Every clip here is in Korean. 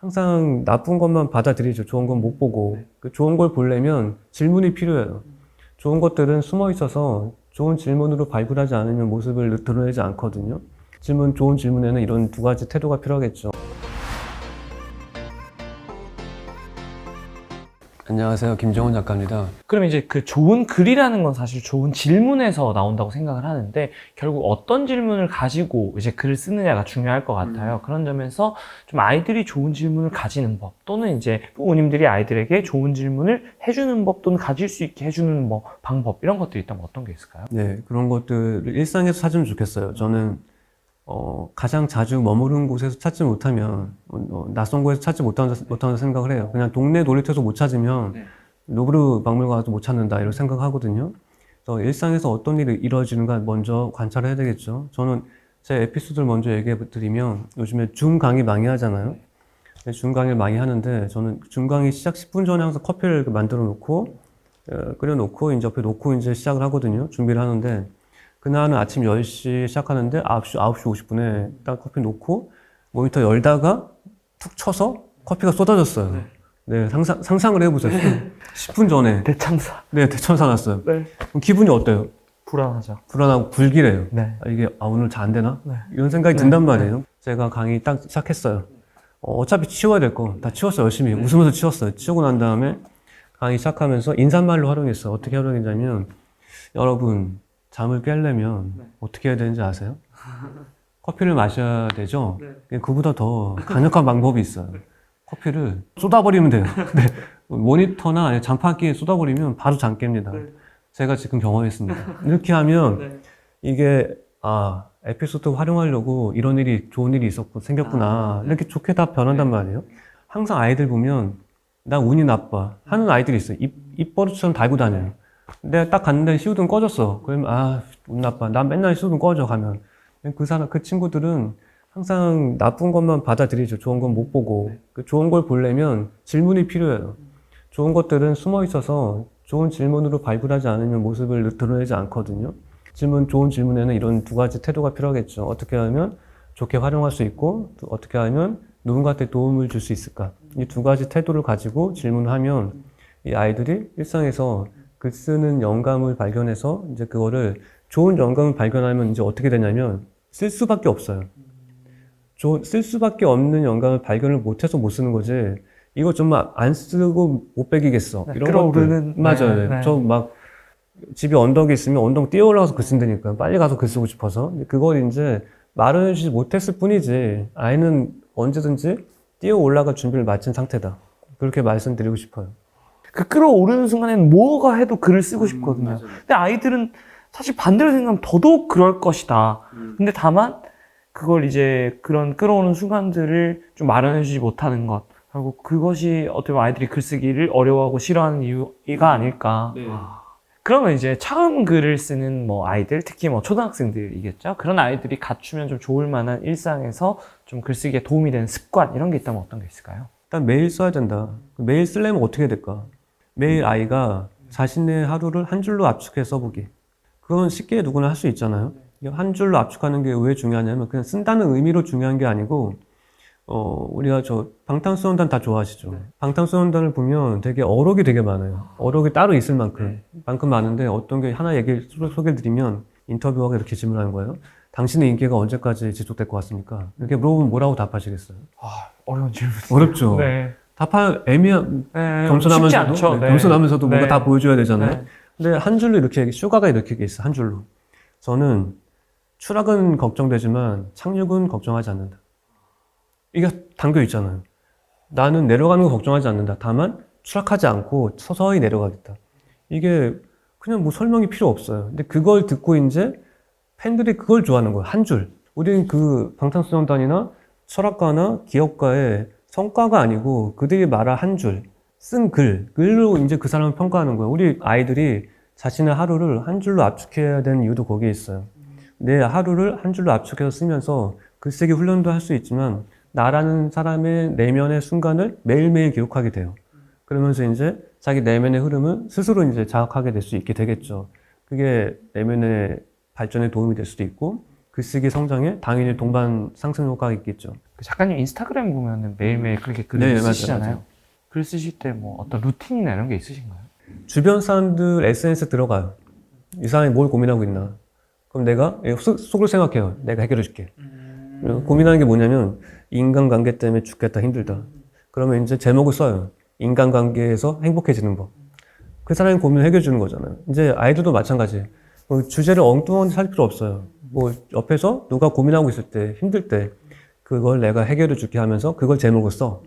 항상 나쁜 것만 받아들이죠. 좋은 건 못 보고. 그 좋은 걸 보려면 질문이 필요해요. 좋은 것들은 숨어 있어서 좋은 질문으로 발굴하지 않으면 모습을 드러내지 않거든요. 좋은 질문에는 이런 두 가지 태도가 필요하겠죠. 안녕하세요. 김정훈 작가입니다. 그러면 이제 그 좋은 글이라는 건 사실 좋은 질문에서 나온다고 생각을 하는데, 결국 어떤 질문을 가지고 이제 글을 쓰느냐가 중요할 것 같아요. 그런 점에서 좀 아이들이 좋은 질문을 가지는 법, 또는 이제 부모님들이 아이들에게 좋은 질문을 해주는 법, 또는 가질 수 있게 해주는 뭐 방법, 이런 것들이 있다면 어떤 게 있을까요? 네, 그런 것들을 일상에서 찾으면 좋겠어요. 저는 가장 자주 머무른 곳에서 찾지 못하면 낯선 곳에서 찾지 못한다 생각을 해요. 그냥 동네 놀이터에서 못 찾으면 루브르 박물관 가서 못 찾는다 이런 생각하거든요. 그래서 일상에서 어떤 일이 이루어지는가 먼저 관찰을 해야 되겠죠. 저는 제 에피소드를 먼저 얘기해 드리면, 요즘에 줌 강의 많이 하잖아요. 줌 강의를 많이 하는데, 저는 줌 강의 시작 10분 전에 항상 커피를 만들어 놓고 끓여 놓고 이제 옆에 놓고 이제 시작을 하거든요. 준비를 하는데, 그날은 아침 10시 시작하는데 9시 50분에 딱 커피 놓고 모니터 열다가 툭 쳐서 커피가 쏟아졌어요. 네, 상상을 해보세요. 10분 전에. 대참사. 네, 대천사 났어요. 네. 그럼 기분이 어때요? 불안하죠. 불안하고 불길해요. 네. 이게 오늘 잘 안 되나? 네. 이런 생각이 든단 말이에요. 제가 강의 딱 시작했어요. 어차피 치워야 될 거 다 치웠어요. 열심히 웃으면서 치웠어요. 치우고 난 다음에 강의 시작하면서 인사말로 활용했어요. 어떻게 활용했냐면, 여러분 잠을 깨려면 어떻게 해야 되는지 아세요? 커피를 마셔야 되죠? 그보다 더 강력한 방법이 있어요. 커피를 쏟아버리면 돼요. 네. 모니터나 장판기에 쏟아버리면 바로 잠 깹니다. 제가 지금 경험했습니다. 이렇게 하면 이게 에피소드 활용하려고 이런 일이, 좋은 일이 생겼구나, 이렇게 좋게 다 변한단 말이에요. 항상 아이들 보면 나 운이 나빠 하는 아이들이 있어요. 입버릇처럼 달고 다녀요. 내가 딱 갔는데 시우등 꺼졌어. 그러면 운 나빠. 난 맨날 시우등 꺼져 가면. 그 친구들은 항상 나쁜 것만 받아들이죠. 좋은 건 못 보고. 그 좋은 걸 보려면 질문이 필요해요. 좋은 것들은 숨어 있어서 좋은 질문으로 발굴하지 않으면 모습을 드러내지 않거든요. 좋은 질문에는 이런 두 가지 태도가 필요하겠죠. 어떻게 하면 좋게 활용할 수 있고, 또 어떻게 하면 누군가한테 도움을 줄 수 있을까. 이 두 가지 태도를 가지고 질문하면 이 아이들이 일상에서 글 쓰는 영감을 발견해서, 이제 그거를, 좋은 영감을 발견하면 이제 어떻게 되냐면 쓸 수밖에 없어요. 쓸 수밖에 없는 영감을 발견을 못해서 못 쓰는 거지, 이거 정말 안 쓰고 못 배기겠어. 이런 끌어오르는. 것들. 맞아요. 저 막 집에 언덕에 있으면 언덕 뛰어 올라가서 글 쓴다니까요. 빨리 가서 글 쓰고 싶어서. 그걸 이제 마련해주지 못했을 뿐이지, 아이는 언제든지 뛰어 올라갈 준비를 마친 상태다. 그렇게 말씀드리고 싶어요. 그 끌어오르는 순간에는 뭐가 해도 글을 쓰고 싶거든요. 근데 아이들은 사실 반대로 생각하면 더더욱 그럴 것이다. 근데 다만 그걸 이제 그런 끌어오는 순간들을 좀 마련해주지 못하는 것, 결국 그것이 어떻게 보면 아이들이 글쓰기를 어려워하고 싫어하는 이유가 아닐까. 그러면 이제 처음 글을 쓰는 뭐 아이들, 특히 뭐 초등학생들이겠죠. 그런 아이들이 갖추면 좀 좋을 만한 일상에서 좀 글쓰기에 도움이 되는 습관, 이런 게 있다면 어떤 게 있을까요? 일단 매일 써야 된다. 매일 쓰려면 어떻게 해야 될까? 매일 아이가 자신의 하루를 한 줄로 압축해 써보기. 그건 쉽게 누구나 할 수 있잖아요. 한 줄로 압축하는 게 왜 중요하냐면, 그냥 쓴다는 의미로 중요한 게 아니고, 우리가 방탄소년단 다 좋아하시죠? 방탄소년단을 보면 되게 어록이 되게 많아요. 어록이 따로 있을 만큼 많은데, 어떤 게 하나 소개를 드리면, 인터뷰어가 이렇게 질문하는 거예요. 당신의 인기가 언제까지 지속될 것 같습니까? 이렇게 물어보면 뭐라고 답하시겠어요? 어려운 질문. 어렵죠? 네. 답할 겸손하면서도, 쉽지 않죠. 겸손하면서도 뭔가 다 보여줘야 되잖아요. 네. 근데 한 줄로 이렇게, 슈가가 이렇게 있어, 한 줄로. 저는 추락은 걱정되지만 착륙은 걱정하지 않는다. 이게 담겨 있잖아요. 나는 내려가는 거 걱정하지 않는다. 다만 추락하지 않고 서서히 내려가겠다. 이게 그냥 뭐 설명이 필요 없어요. 근데 그걸 듣고 이제 팬들이 그걸 좋아하는 거예요. 한 줄. 우리는 그 방탄소년단이나 철학가나 기업가의 성과가 아니고 그들이 말한 한 줄, 쓴 글로 이제 그 사람을 평가하는 거예요. 우리 아이들이 자신의 하루를 한 줄로 압축해야 되는 이유도 거기에 있어요. 내 하루를 한 줄로 압축해서 쓰면서 글쓰기 훈련도 할 수 있지만, 나라는 사람의 내면의 순간을 매일매일 기록하게 돼요. 그러면서 이제 자기 내면의 흐름을 스스로 이제 자각하게 될 수 있게 되겠죠. 그게 내면의 발전에 도움이 될 수도 있고, 글쓰기 성장에 당연히 동반 상승 효과가 있겠죠. 그 작가님 인스타그램 보면은 매일매일 그렇게 글을 네, 맞아요, 쓰시잖아요. 맞아요. 글 쓰실 때 뭐 어떤 루틴이나 이런 게 있으신가요? 주변 사람들 SNS 들어가요. 이 사람이 뭘 고민하고 있나. 그럼 내가 속으로 생각해요. 내가 해결해 줄게. 고민하는 게 뭐냐면 인간관계 때문에 죽겠다, 힘들다. 그러면 이제 제목을 써요. 인간관계에서 행복해지는 법. 그 사람이 고민을 해결해 주는 거잖아요. 이제 아이들도 마찬가지예요. 주제를 엉뚱한 데 살 필요 없어요. 뭐 옆에서 누가 고민하고 있을 때, 힘들 때 그걸 내가 해결해 줄게 하면서 그걸 제목을 써.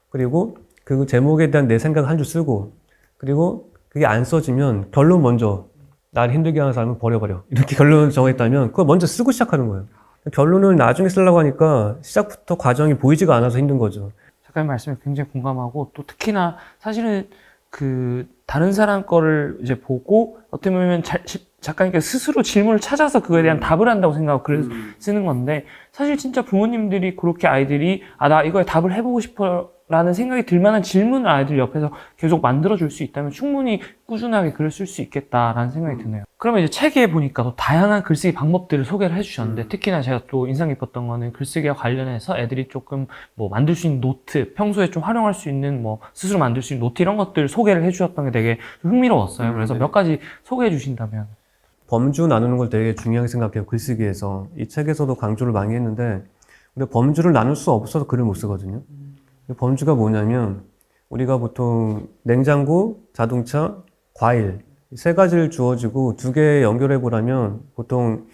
그리고 그 제목에 대한 내 생각 한 줄 쓰고, 그리고 그게 안 써지면 결론 먼저 날 힘들게 하는 사람은 버려버려. 이렇게 결론을 정했다면 그걸 먼저 쓰고 시작하는 거예요. 결론을 나중에 쓰려고 하니까 시작부터 과정이 보이지가 않아서 힘든 거죠. 작가님 말씀에 굉장히 공감하고 또 특히나 사실은 그 다른 사람 거를 이제 보고 어떻게 보면 작가님께서 스스로 질문을 찾아서 그거에 대한 답을 한다고 생각하고 글을 쓰는 건데 사실 진짜 부모님들이 그렇게 아이들이 나 이거에 답을 해보고 싶어 라는 생각이 들 만한 질문을 아이들 옆에서 계속 만들어줄 수 있다면 충분히 꾸준하게 글을 쓸 수 있겠다라는 생각이 드네요. 그러면 이제 책에 보니까 또 다양한 글쓰기 방법들을 소개를 해주셨는데 특히나 제가 또 인상 깊었던 거는 글쓰기와 관련해서 애들이 조금 뭐 만들 수 있는 노트, 평소에 좀 활용할 수 있는 뭐 스스로 만들 수 있는 노트 이런 것들 소개를 해주셨던 게 되게 좀 흥미로웠어요. 그래서 몇 가지 소개해 주신다면. 범주 나누는 걸 되게 중요하게 생각해요. 글쓰기에서. 이 책에서도 강조를 많이 했는데 근데 범주를 나눌 수 없어서 글을 못 쓰거든요. 범주가 뭐냐면 우리가 보통 냉장고, 자동차, 과일 세 가지를 주어지고 두 개 연결해 보라면 보통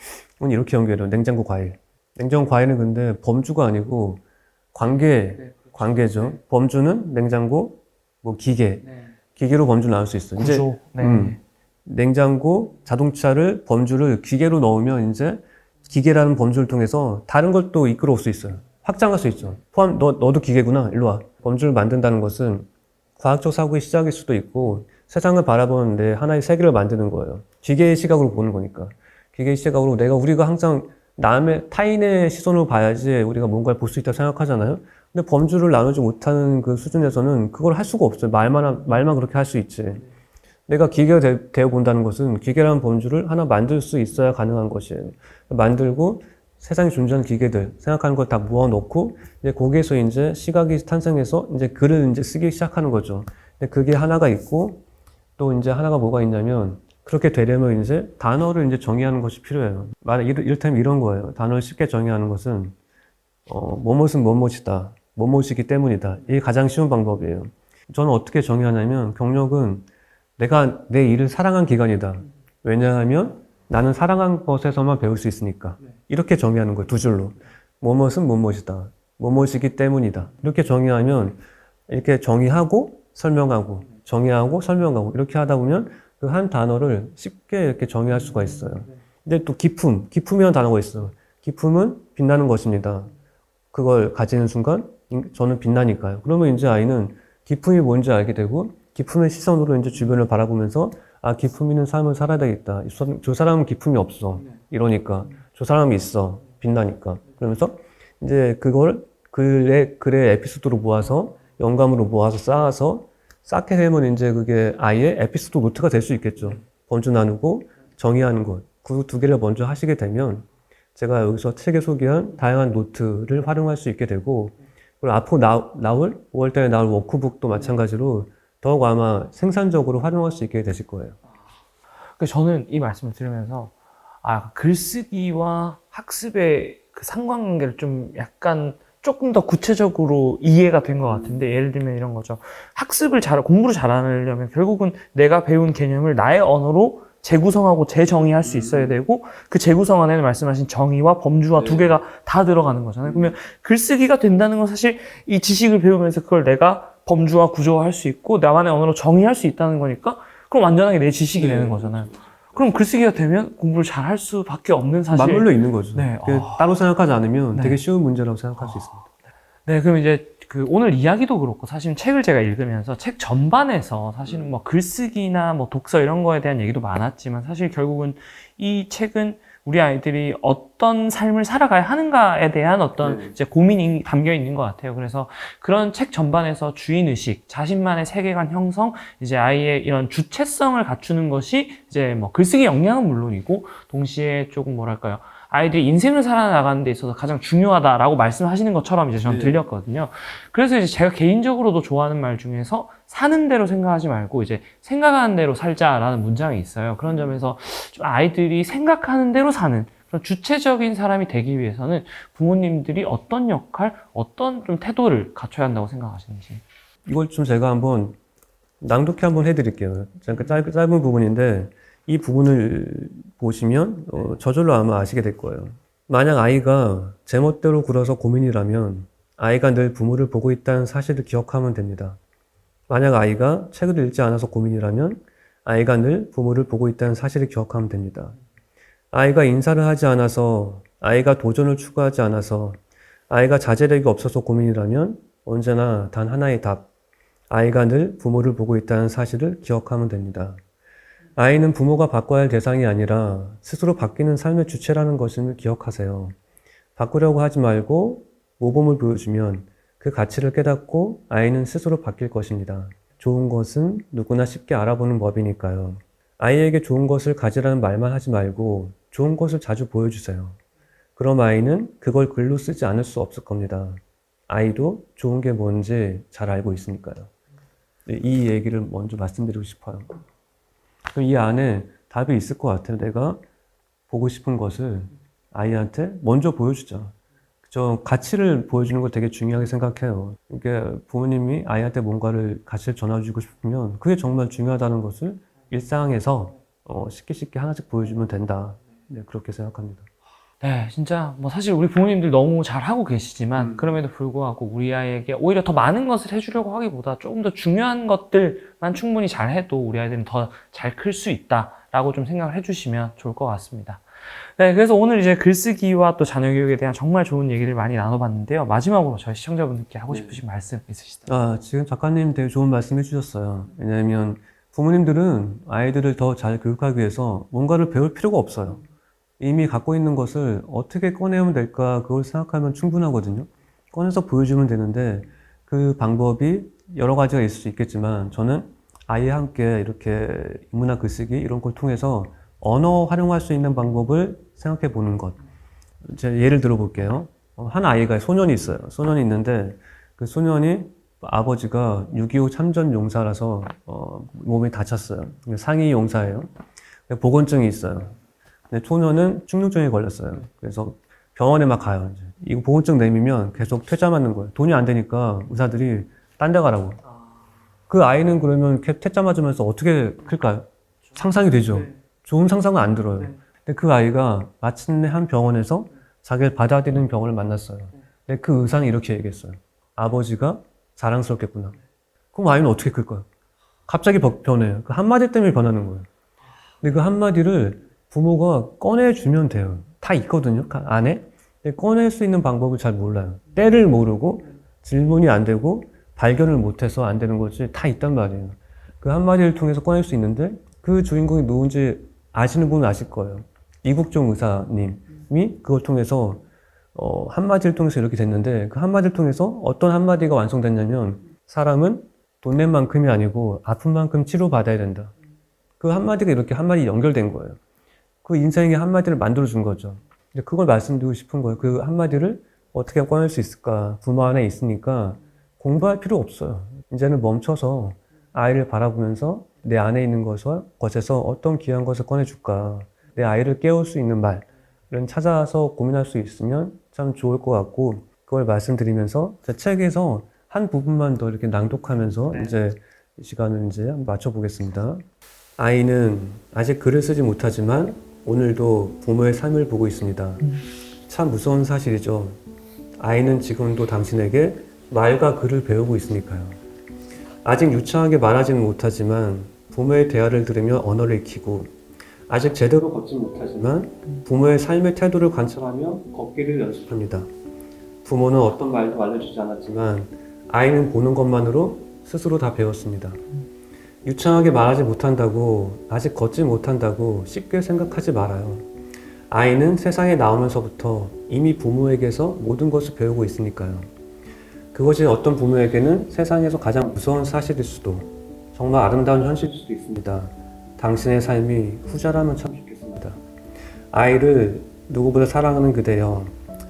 이렇게 연결해요. 냉장고, 과일. 냉장고, 과일은 근데 범주가 아니고 관계죠. 범주는 냉장고, 뭐 기계. 기계로 범주를 나눌 수 있어요. 구조. 이제 냉장고, 자동차를 범주를 기계로 넣으면 이제 기계라는 범주를 통해서 다른 걸 또 이끌어 올 수 있어요. 확장할 수 있죠. 너도 기계구나. 일로 와. 범주를 만든다는 것은 과학적 사고의 시작일 수도 있고 세상을 바라보는데 하나의 세계를 만드는 거예요. 기계의 시각으로 보는 거니까. 기계의 시각으로 우리가 항상 타인의 시선으로 봐야지 우리가 뭔가를 볼 수 있다고 생각하잖아요. 근데 범주를 나누지 못하는 그 수준에서는 그걸 할 수가 없어요. 말만 그렇게 할 수 있지. 내가 기계가 되어 본다는 것은 기계라는 범주를 하나 만들 수 있어야 가능한 것이에요. 만들고 세상에 존재하는 기계들 생각하는 걸 다 모아놓고 이제 거기에서 이제 시각이 탄생해서 이제 글을 이제 쓰기 시작하는 거죠. 근데 그게 하나가 있고 또 이제 하나가 뭐가 있냐면 그렇게 되려면 이제 단어를 이제 정의하는 것이 필요해요. 이를테면 이런 거예요. 단어를 쉽게 정의하는 것은 뭐뭇은 뭐뭇이다, 뭐뭇이기 때문이다. 이게 가장 쉬운 방법이에요. 저는 어떻게 정의하냐면 경력은 내가 내 일을 사랑한 기간이다. 왜냐하면 나는 사랑한 것에서만 배울 수 있으니까. 이렇게 정의하는 거예요. 두 줄로. 뭐뭇은 뭐뭇이다. 뭐뭇이기 때문이다. 이렇게 정의하면 이렇게 정의하고 설명하고 정의하고 설명하고 이렇게 하다 보면 그 한 단어를 쉽게 이렇게 정의할 수가 있어요. 근데 또 기품이라는 단어가 있어요. 기품은 빛나는 것입니다. 그걸 가지는 순간 저는 빛나니까요. 그러면 이제 아이는 기품이 뭔지 알게 되고 기품의 시선으로 이제 주변을 바라보면서 기품 있는 삶을 살아야 되겠다. 저 사람은 기품이 없어. 이러니까. 저 사람이 있어. 빛나니까. 그러면서 이제 그걸 글의 에피소드로 모아서 영감으로 모아서 쌓아서 쌓게 되면 이제 그게 아이의 에피소드 노트가 될 수 있겠죠. 범주 나누고 정의하는 것. 그 두 개를 먼저 하시게 되면 제가 여기서 책에 소개한 다양한 노트를 활용할 수 있게 되고 그리고 앞으로 나올 5월달에 나올 워크북도 마찬가지로 더욱 아마 생산적으로 활용할 수 있게 되실 거예요. 저는 이 말씀을 들으면서 글쓰기와 학습의 그 상관관계를 좀 약간 조금 더 구체적으로 이해가 된 것 같은데 예를 들면 이런 거죠. 공부를 잘하려면 결국은 내가 배운 개념을 나의 언어로 재구성하고 재정의할 수 있어야 되고 그 재구성 안에는 말씀하신 정의와 범주와 두 개가 다 들어가는 거잖아요. 그러면 글쓰기가 된다는 건 사실 이 지식을 배우면서 그걸 내가 범주와 구조화할 수 있고 나만의 언어로 정의할 수 있다는 거니까 그럼 완전하게 내 지식이 되는 거잖아요. 그럼 글쓰기가 되면 공부를 잘 할 수밖에 없는 사실. 맞물려 있는 거죠. 네. 따로 생각하지 않으면 되게 쉬운 문제라고 생각할 수 있습니다. 네, 그럼 이제 오늘 이야기도 그렇고 사실 책을 제가 읽으면서 책 전반에서 사실은 뭐 글쓰기나 뭐 독서 이런 거에 대한 얘기도 많았지만 사실 결국은 이 책은 우리 아이들이 어떤 삶을 살아가야 하는가에 대한 어떤 이제 고민이 담겨 있는 것 같아요. 그래서 그런 책 전반에서 주인의식, 자신만의 세계관 형성, 이제 아이의 이런 주체성을 갖추는 것이 이제 뭐 글쓰기 역량은 물론이고 동시에 조금 뭐랄까요. 아이들이 인생을 살아나가는 데 있어서 가장 중요하다라고 말씀하시는 것처럼 이제 저는 들렸거든요. 그래서 이제 제가 개인적으로도 좋아하는 말 중에서 사는 대로 생각하지 말고 이제 생각하는 대로 살자라는 문장이 있어요. 그런 점에서 좀 아이들이 생각하는 대로 사는 그런 주체적인 사람이 되기 위해서는 부모님들이 어떤 역할, 어떤 좀 태도를 갖춰야 한다고 생각하시는지. 이걸 좀 제가 한번 낭독해 한번 해드릴게요. 잠깐 짧은 부분인데 이 부분을 보시면 저절로 아마 아시게 될 거예요. 만약 아이가 제멋대로 굴어서 고민이라면 아이가 늘 부모를 보고 있다는 사실을 기억하면 됩니다. 만약 아이가 책을 읽지 않아서 고민이라면 아이가 늘 부모를 보고 있다는 사실을 기억하면 됩니다. 아이가 인사를 하지 않아서, 아이가 도전을 추구하지 않아서, 아이가 자제력이 없어서 고민이라면 언제나 단 하나의 답, 아이가 늘 부모를 보고 있다는 사실을 기억하면 됩니다. 아이는 부모가 바꿔야 할 대상이 아니라 스스로 바뀌는 삶의 주체라는 것을 기억하세요. 바꾸려고 하지 말고 모범을 보여주면 그 가치를 깨닫고 아이는 스스로 바뀔 것입니다. 좋은 것은 누구나 쉽게 알아보는 법이니까요. 아이에게 좋은 것을 가지라는 말만 하지 말고 좋은 것을 자주 보여주세요. 그럼 아이는 그걸 글로 쓰지 않을 수 없을 겁니다. 아이도 좋은 게 뭔지 잘 알고 있으니까요. 이 얘기를 먼저 말씀드리고 싶어요. 이 안에 답이 있을 것 같아요. 내가 보고 싶은 것을 아이한테 먼저 보여주자. 저 가치를 보여주는 거 되게 중요하게 생각해요. 그러니까 부모님이 아이한테 뭔가를 가치를 전해주고 싶으면 그게 정말 중요하다는 것을 일상에서 쉽게 하나씩 보여주면 된다. 네, 그렇게 생각합니다. 네, 진짜 뭐 사실 우리 부모님들 너무 잘하고 계시지만 그럼에도 불구하고 우리 아이에게 오히려 더 많은 것을 해주려고 하기보다 조금 더 중요한 것들만 충분히 잘해도 우리 아이들은 더 잘 클 수 있다라고 좀 생각을 해주시면 좋을 것 같습니다. 네, 그래서 오늘 이제 글쓰기와 또 자녀 교육에 대한 정말 좋은 얘기를 많이 나눠봤는데요. 마지막으로 저희 시청자분들께 하고 싶으신 말씀 있으시다면? 지금 작가님 되게 좋은 말씀 해주셨어요. 왜냐하면 부모님들은 아이들을 더 잘 교육하기 위해서 뭔가를 배울 필요가 없어요. 이미 갖고 있는 것을 어떻게 꺼내면 될까 그걸 생각하면 충분하거든요. 꺼내서 보여주면 되는데 그 방법이 여러 가지가 있을 수 있겠지만 저는 아이와 함께 이렇게 인문학 글쓰기 이런 걸 통해서 언어 활용할 수 있는 방법을 생각해 보는 것. 제가 예를 들어 볼게요. 한 아이가 소년이 있어요. 소년이 있는데 그 소년이 아버지가 6.25 참전 용사라서 몸이 다쳤어요. 상위 용사예요. 보건증이 있어요. 근데 소년은 축농증에 걸렸어요. 그래서 병원에 막 가요. 이제. 이거 보건증 내미면 계속 퇴짜 맞는 거예요. 돈이 안 되니까 의사들이 딴 데 가라고. 그 아이는 그러면 퇴짜 맞으면서 어떻게 클까요? 상상이 되죠. 좋은 상상은 안 들어요. 근데 그 아이가 마침내 한 병원에서 자기를 받아들이는 병원을 만났어요. 근데 그 의사는 이렇게 얘기했어요. 아버지가 자랑스럽겠구나. 그럼 아이는 어떻게 클까요? 갑자기 변해요. 그 한마디 때문에 변하는 거예요. 근데 그 한마디를 부모가 꺼내주면 돼요. 다 있거든요, 그 안에. 근데 꺼낼 수 있는 방법을 잘 몰라요. 때를 모르고 질문이 안 되고 발견을 못해서 안 되는 거지 다 있단 말이에요. 그 한마디를 통해서 꺼낼 수 있는데 그 주인공이 누군지 아시는 분은 아실 거예요. 이국종 의사님이 그걸 통해서 한마디를 통해서 이렇게 됐는데 그 한마디를 통해서 어떤 한마디가 완성됐냐면 사람은 돈 낸 만큼이 아니고 아픈 만큼 치료받아야 된다. 그 한마디가 이렇게 한마디 연결된 거예요. 그 인생의 한마디를 만들어준 거죠. 그걸 말씀드리고 싶은 거예요. 그 한마디를 어떻게 꺼낼 수 있을까? 부모 안에 있으니까 공부할 필요 없어요. 이제는 멈춰서 아이를 바라보면서 내 안에 있는 것에서 어떤 귀한 것을 꺼내줄까? 내 아이를 깨울 수 있는 말을 찾아서 고민할 수 있으면 참 좋을 것 같고 그걸 말씀드리면서 제 책에서 한 부분만 더 이렇게 낭독하면서 이제 이 시간을 이제 한번 맞춰보겠습니다. 아이는 아직 글을 쓰지 못하지만 오늘도 부모의 삶을 보고 있습니다. 참 무서운 사실이죠. 아이는 지금도 당신에게 말과 글을 배우고 있으니까요. 아직 유창하게 말하지는 못하지만 부모의 대화를 들으며 언어를 익히고 아직 제대로 걷지 못하지만 부모의 삶의 태도를 관찰하며 걷기를 연습합니다. 부모는 어떤 말도 알려주지 않았지만 아이는 보는 것만으로 스스로 다 배웠습니다. 유창하게 말하지 못한다고, 아직 걷지 못한다고 쉽게 생각하지 말아요. 아이는 세상에 나오면서부터 이미 부모에게서 모든 것을 배우고 있으니까요. 그것이 어떤 부모에게는 세상에서 가장 무서운 사실일 수도, 정말 아름다운 현실일 수도 있습니다. 당신의 삶이 후자라면 참 좋겠습니다. 아이를 누구보다 사랑하는 그대여,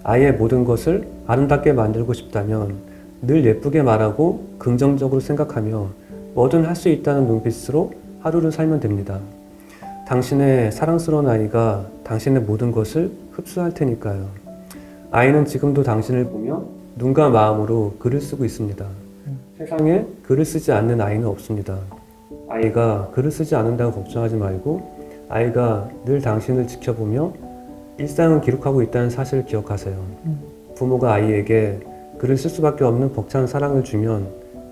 아이의 모든 것을 아름답게 만들고 싶다면 늘 예쁘게 말하고 긍정적으로 생각하며 뭐든 할 수 있다는 눈빛으로 하루를 살면 됩니다. 당신의 사랑스러운 아이가 당신의 모든 것을 흡수할 테니까요. 아이는 지금도 당신을 보며 눈과 마음으로 글을 쓰고 있습니다. 세상에 글을 쓰지 않는 아이는 없습니다. 아이가 글을 쓰지 않는다고 걱정하지 말고 아이가 늘 당신을 지켜보며 일상을 기록하고 있다는 사실을 기억하세요. 부모가 아이에게 글을 쓸 수밖에 없는 벅찬 사랑을 주면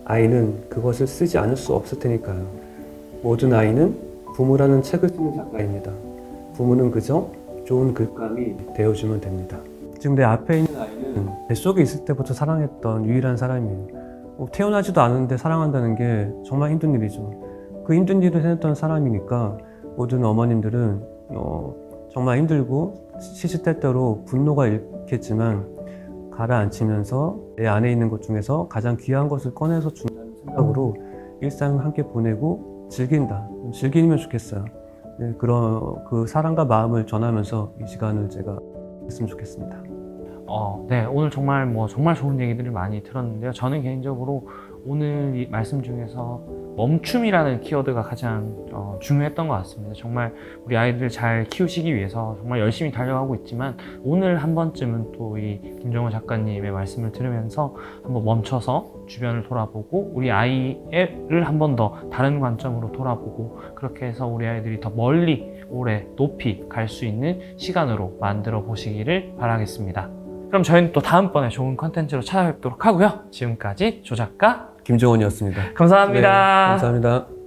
아이는 그것을 쓰지 않을 수 없을 테니까요. 모든 아이는 부모라는 책을 쓰는 작가입니다. 부모는 그저 좋은 글감이 되어주면 됩니다. 지금 내 앞에 있는 아이는 뱃속에 있을 때부터 사랑했던 유일한 사람이에요. 태어나지도 않았는데 사랑한다는 게 정말 힘든 일이죠. 그 힘든 일을 해냈던 사람이니까 모든 어머님들은 정말 힘들고 시시때때로 분노가 있겠지만 가라앉히면서 내 안에 있는 것 중에서 가장 귀한 것을 꺼내서 준다는 생각으로 일상을 함께 보내고 즐기면 좋겠어요. 네, 그런 그 사랑과 마음을 전하면서 이 시간을 제가 했으면 좋겠습니다. 네, 오늘 정말 정말 좋은 얘기들을 많이 들었는데요. 저는 개인적으로 오늘 이 말씀 중에서 멈춤이라는 키워드가 가장 중요했던 것 같습니다. 정말 우리 아이들을 잘 키우시기 위해서 정말 열심히 달려가고 있지만 오늘 한 번쯤은 또 이 김정호 작가님의 말씀을 들으면서 한번 멈춰서 주변을 돌아보고 우리 아이를 한 번 더 다른 관점으로 돌아보고 그렇게 해서 우리 아이들이 더 멀리 오래 높이 갈 수 있는 시간으로 만들어 보시기를 바라겠습니다. 그럼 저희는 또 다음번에 좋은 컨텐츠로 찾아뵙도록 하고요. 지금까지 조 작가 김정원이었습니다. 감사합니다. 네, 감사합니다.